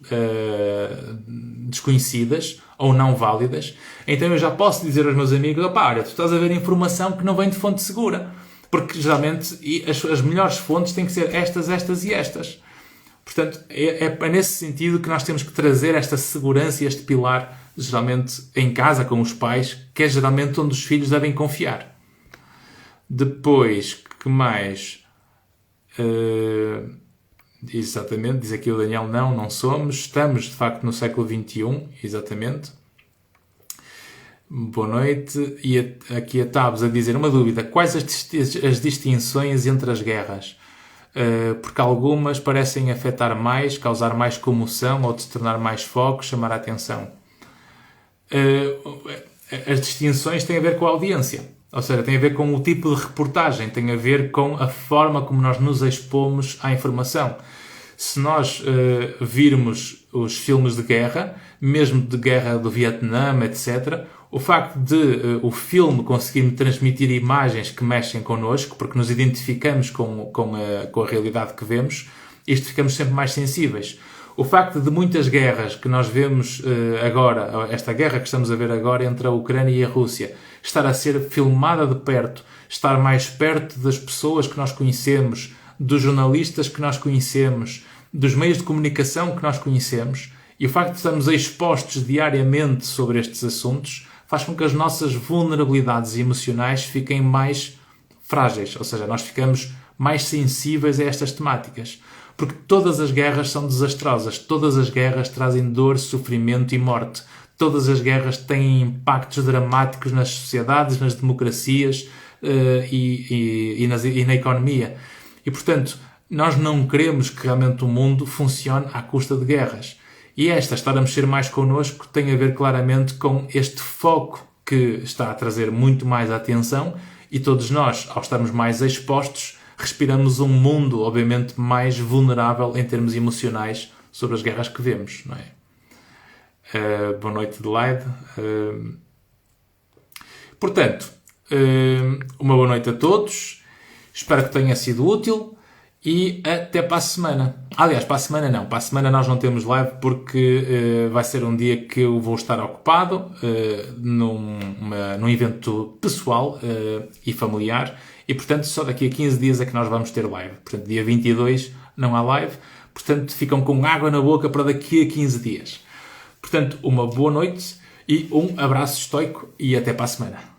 desconhecidas ou não válidas, então eu já posso dizer aos meus amigos, olha, tu estás a ver informação que não vem de fonte segura, porque geralmente as melhores fontes têm que ser estas, estas e estas. Portanto, é nesse sentido que nós temos que trazer esta segurança e este pilar, geralmente em casa com os pais, que é geralmente onde os filhos devem confiar. Depois, que mais? Exatamente, diz aqui o Daniel, não somos, estamos de facto no século XXI, exatamente. Boa noite. E aqui a Tabs a dizer, uma dúvida, quais as distinções entre as guerras? Porque algumas parecem afetar mais, causar mais comoção ou de se tornar mais foco, chamar a atenção. As distinções têm a ver com a audiência. Ou seja, tem a ver com o tipo de reportagem, tem a ver com a forma como nós nos expomos à informação. Se nós virmos os filmes de guerra, mesmo de guerra do Vietnã, etc., o facto de o filme conseguir transmitir imagens que mexem connosco, porque nos identificamos com a realidade que vemos, isto ficamos sempre mais sensíveis. O facto de muitas guerras que nós vemos agora, esta guerra que estamos a ver agora entre a Ucrânia e a Rússia, estar a ser filmada de perto, estar mais perto das pessoas que nós conhecemos, dos jornalistas que nós conhecemos, dos meios de comunicação que nós conhecemos, e o facto de estarmos expostos diariamente sobre estes assuntos, faz com que as nossas vulnerabilidades emocionais fiquem mais frágeis, ou seja, nós ficamos mais sensíveis a estas temáticas. Porque todas as guerras são desastrosas, todas as guerras trazem dor, sofrimento e morte. Todas as guerras têm impactos dramáticos nas sociedades, nas democracias e na economia. E, portanto, nós não queremos que realmente o mundo funcione à custa de guerras. E estar a mexer mais connosco tem a ver claramente com este foco que está a trazer muito mais atenção, e todos nós, ao estarmos mais expostos, respiramos um mundo, obviamente, mais vulnerável em termos emocionais sobre as guerras que vemos, não é? Boa noite, Adelaide. Portanto, uma boa noite a todos. Espero que tenha sido útil e até para a semana. Aliás, para a semana não. Para a semana nós não temos live porque vai ser um dia que eu vou estar ocupado num evento pessoal e familiar. E, portanto, só daqui a 15 dias é que nós vamos ter live. Portanto, dia 22 não há live. Portanto, ficam com água na boca para daqui a 15 dias. Portanto, uma boa noite e um abraço estoico e até para a semana.